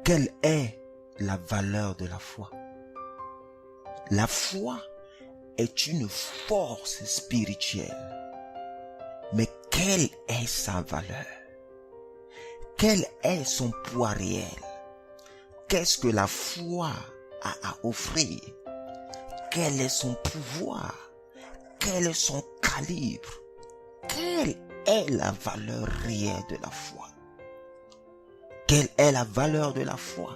Quelle est la valeur de la foi? La foi est une force spirituelle. Mais quelle est sa valeur? Quel est son poids réel? Qu'est-ce que la foi a à offrir? Quel est son pouvoir? Quel est son calibre? Quelle est la valeur réelle de la foi? Quelle est la valeur de la foi?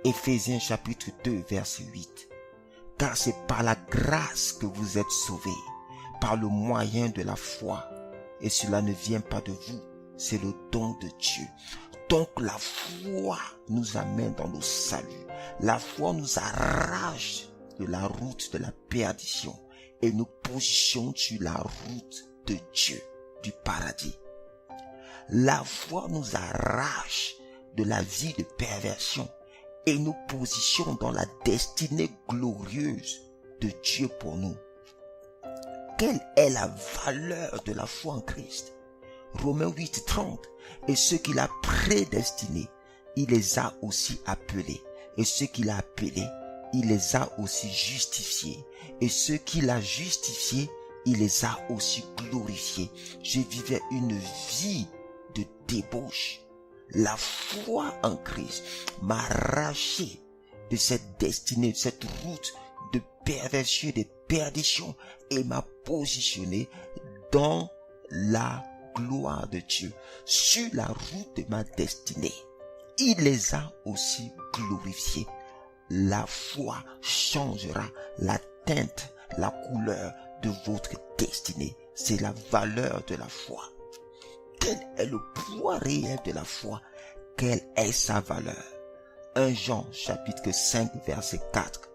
Éphésiens chapitre 2 verset 8. Car c'est par la grâce que vous êtes sauvés, par le moyen de la foi. Et cela ne vient pas de vous, c'est le don de Dieu. Donc la foi nous amène dans le salut. La foi nous arrache de la route de la perdition et nous positionne sur la route de Dieu, du paradis. La foi nous arrache de la vie de perversion et nous positionne dans la destinée glorieuse de Dieu pour nous. Quelle est la valeur de la foi en Christ? Romains 8:30. Et ceux qu'il a prédestinés, il les a aussi appelés. Et ceux qu'il a appelés, il les a aussi justifiés. Et ceux qu'il a justifiés, il les a aussi glorifiés. Je vivais une vie de débauche. La foi en Christ m'a arraché de cette destinée, de cette route de perversion, de perdition et m'a positionné dans la gloire de Dieu, sur la route de ma destinée. Il les a aussi glorifiés. La foi changera la teinte, la couleur de votre destinée. C'est la valeur de la foi. Quel est le poids réel de la foi? Quelle est sa valeur? 1 Jean chapitre 5 verset 4.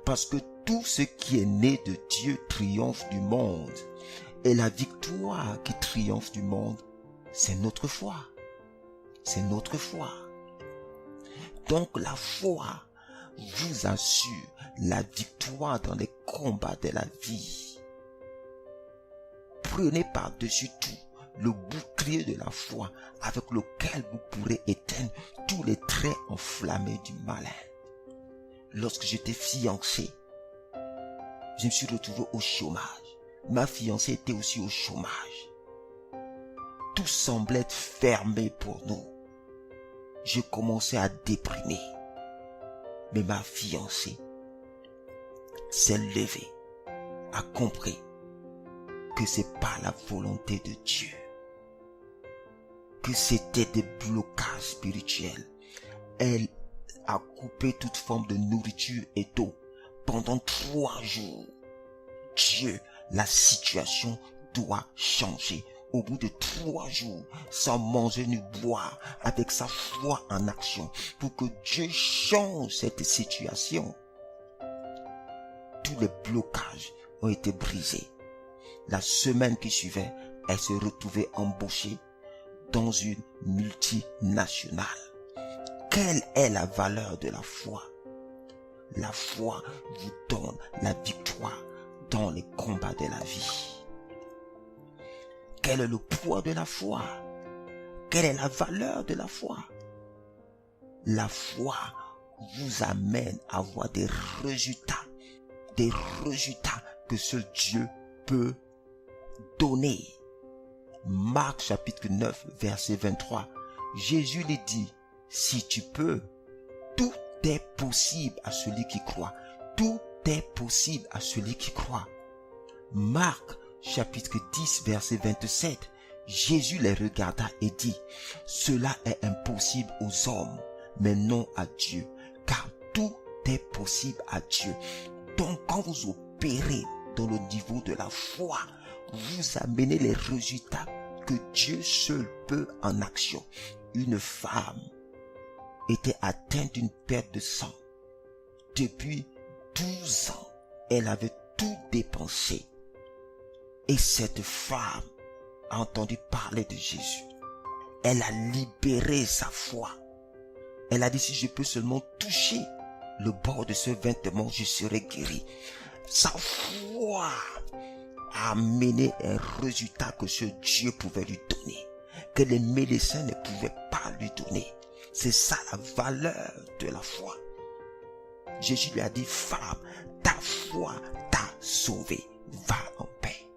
Parce que tout ce qui est né de Dieu triomphe du monde. Et la victoire qui triomphe du monde, c'est notre foi. C'est notre foi. Donc la foi vous assure la victoire dans les combats de la vie. Prenez par-dessus tout le bouclier de la foi avec lequel vous pourrez éteindre tous les traits enflammés du malin. Lorsque j'étais fiancé, je me suis retrouvé au chômage. Ma fiancée était aussi au chômage. Tout semblait être fermé pour nous. Je commençais à déprimer. Mais ma fiancée s'est levée, a compris que c'est pas la volonté de Dieu, que c'était des blocages spirituels. Elle a coupé toute forme de nourriture et d'eau pendant 3 jours. Dieu, la situation doit changer. Au bout de 3 jours, sans manger ni boire, avec sa foi en action, pour que Dieu change cette situation. Tous les blocages ont été brisés. La semaine qui suivait, elle se retrouvait embauchée dans une multinationale. Quelle est la valeur de la foi? La foi vous donne la victoire dans les combats de la vie. Quel est le poids de la foi? Quelle est la valeur de la foi? La foi vous amène à avoir des résultats que seul Dieu peut donner. Marc chapitre 9 verset 23. Jésus lui dit, si tu peux, tout est possible à celui qui croit. Tout est possible à celui qui croit. Marc chapitre 10 verset 27. Jésus les regarda et dit, cela est impossible aux hommes, mais non à Dieu, car tout est possible à Dieu. Donc quand vous opérez dans le niveau de la foi, vous amenez les résultats que Dieu seul peut en action. Une femme était atteinte d'une perte de sang. Depuis 12 ans, elle avait tout dépensé. Et cette femme a entendu parler de Jésus. Elle a libéré sa foi. Elle a dit, si je peux seulement toucher le bord de ce vêtement, je serai guéri. Sa foi a amené un résultat que ce Dieu pouvait lui donner, que les médecins ne pouvaient pas lui donner. C'est ça la valeur de la foi. Jésus lui a dit, femme, ta foi t'a sauvé. Va en paix.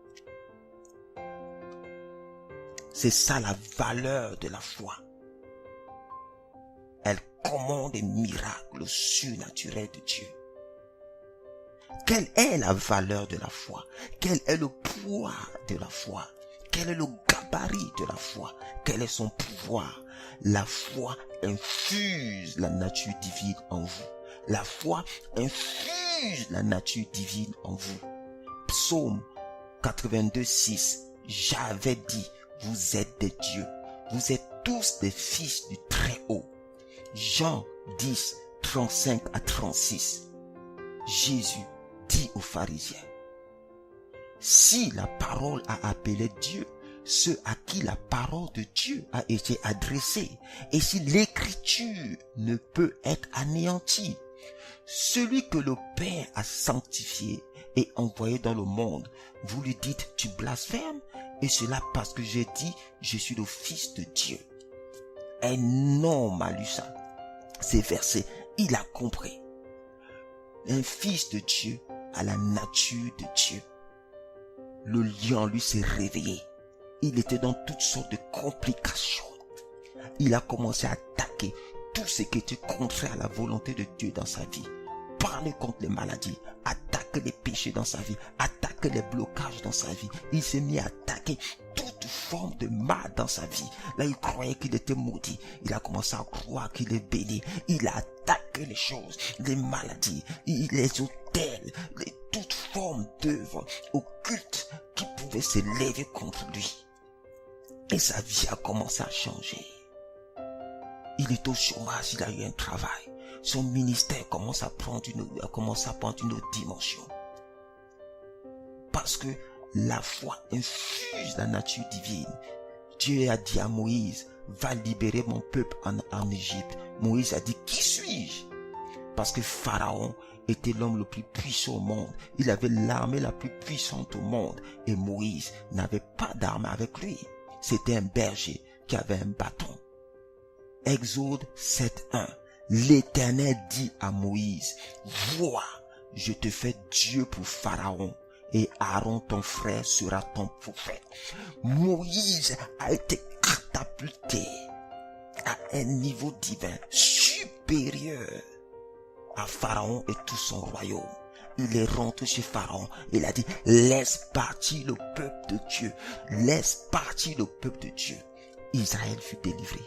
C'est ça la valeur de la foi. Elle commande des miracles surnaturels de Dieu. Quelle est la valeur de la foi? Quel est le poids de la foi? Quel est le gabarit de la foi? Quel est son pouvoir? La foi infuse la nature divine en vous. La foi infuse la nature divine en vous. Psaume 82, 6. J'avais dit, vous êtes des dieux. Vous êtes tous des fils du Très-Haut. Jean 10, 35 à 36. Jésus dit aux pharisiens, si la parole a appelé Dieu, ceux à qui la parole de Dieu a été adressée, et si l'écriture ne peut être anéantie, celui que le Père a sanctifié et envoyé dans le monde, vous lui dites, tu blasphèmes, et cela parce que j'ai dit, je suis le Fils de Dieu. Un homme a lu ça, ces versets, il a compris. Un fils de Dieu a la nature de Dieu. Le lion, lui, s'est réveillé. Il était dans toutes sortes de complications. Il a commencé à attaquer tout ce qui était contraire à la volonté de Dieu dans sa vie. Parler contre les maladies, attaquer les péchés dans sa vie, attaquer les blocages dans sa vie. Il s'est mis à attaquer toute forme de mal dans sa vie. Là, il croyait qu'il était maudit. Il a commencé à croire qu'il est béni. Il a attaqué les choses, les maladies, les autels, toute forme d'œuvre occulte qui pouvait se lever contre lui. Et sa vie a commencé à changer. Il est au chômage, il a eu un travail. Son ministère commence à prendre une autre dimension. Parce que la foi infuse la nature divine. Dieu a dit à Moïse, va libérer mon peuple en Égypte. Moïse a dit, qui suis-je? Parce que Pharaon était l'homme le plus puissant au monde. Il avait l'armée la plus puissante au monde. Et Moïse n'avait pas d'arme avec lui. C'était un berger qui avait un bâton. Exode 7:1. L'Éternel dit à Moïse, vois, je te fais Dieu pour Pharaon et Aaron ton frère sera ton prophète. Moïse a été catapulté à un niveau divin supérieur à Pharaon et tout son royaume. Il est rentré chez Pharaon. Il a dit, laisse partir le peuple de Dieu. Laisse partir le peuple de Dieu. Israël fut délivré.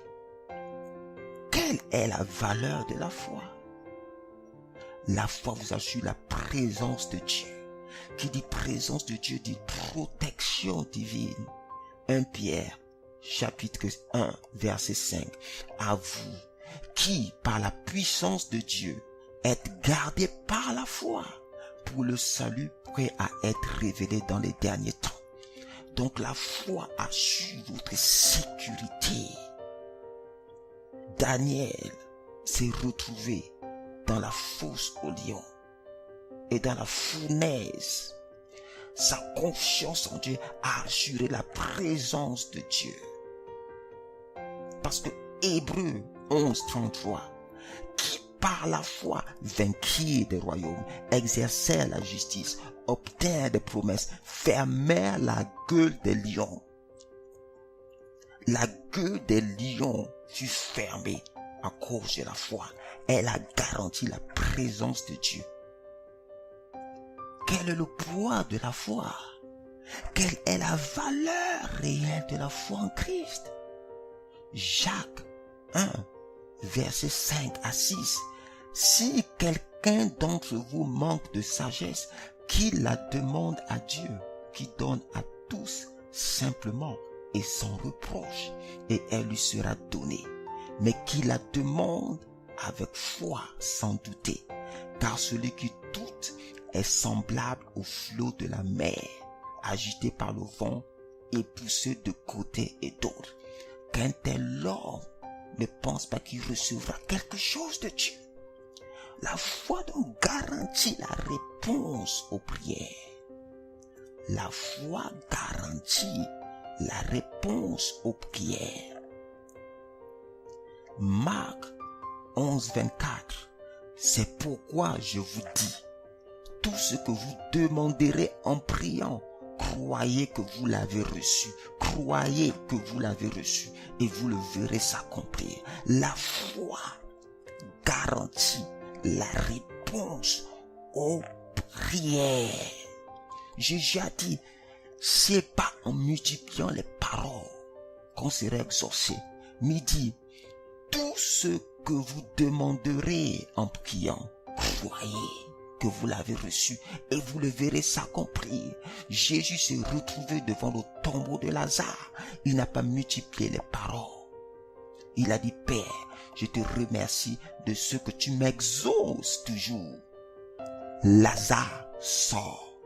Quelle est la valeur de la foi? La foi vous assure la présence de Dieu. Qui dit présence de Dieu dit protection divine. 1 Pierre, chapitre 1, verset 5. À vous, qui par la puissance de Dieu êtes gardés par la foi pour le salut prêt à être révélé dans les derniers temps. Donc la foi assure votre sécurité. Daniel s'est retrouvé dans la fosse au lion et dans la fournaise. Sa confiance en Dieu a assuré la présence de Dieu. Parce que Hébreux 11:33, qui par la foi vainquirent des royaumes, exercèrent la justice, obtinrent des promesses, fermèrent la gueule des lions. La gueule des lions fut fermée à cause de la foi. Elle a garanti la présence de Dieu. Quel est le poids de la foi? Quelle est la valeur réelle de la foi en Christ? Jacques 1, versets 5 à 6. Si quelqu'un d'entre vous manque de sagesse, qu'il la demande à Dieu, qui donne à tous simplement et sans reproche, et elle lui sera donnée. Mais qu'il la demande avec foi, sans douter. Car celui qui doute est semblable au flot de la mer, agité par le vent et poussé de côté et d'autre. Qu'un tel homme ne pense pas qu'il recevra quelque chose de Dieu. La foi donc garantit la réponse aux prières. La foi garantit la réponse aux prières. Marc 11, 24. C'est pourquoi je vous dis, tout ce que vous demanderez en priant, croyez que vous l'avez reçu. Croyez que vous l'avez reçu et vous le verrez s'accomplir. La foi garantit la réponse aux prières. Jésus a dit, c'est pas en multipliant les paroles qu'on sera exaucé. Mais il dit, tout ce que vous demanderez en priant, croyez que vous l'avez reçu et vous le verrez s'accomplir. Jésus s'est retrouvé devant le tombeau de Lazare. Il n'a pas multiplié les paroles. Il a dit, Père, je te remercie de ce que tu m'exauces toujours. Lazare sort.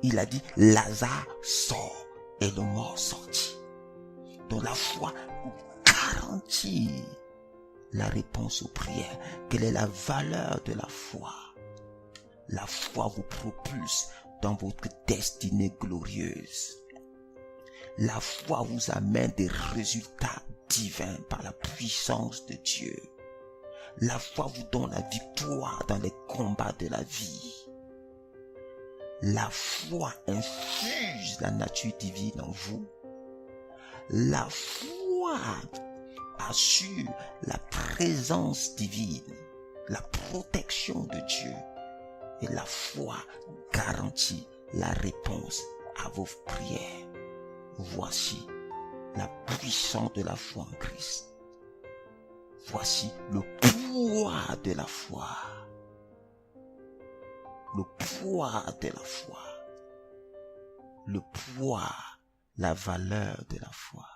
Il a dit, Lazare sort et le mort sortit. Donc la foi garantit la réponse aux prières. Quelle est la valeur de la foi? La foi vous propulse dans votre destinée glorieuse. La foi vous amène des résultats divins par la puissance de Dieu. La foi vous donne la victoire dans les combats de la vie. La foi infuse la nature divine en vous. La foi assure la présence divine, la protection de Dieu. Et la foi garantit la réponse à vos prières. Voici la puissance de la foi en Christ. Voici le pouvoir de la foi. Le pouvoir de la foi. Le pouvoir, la valeur de la foi.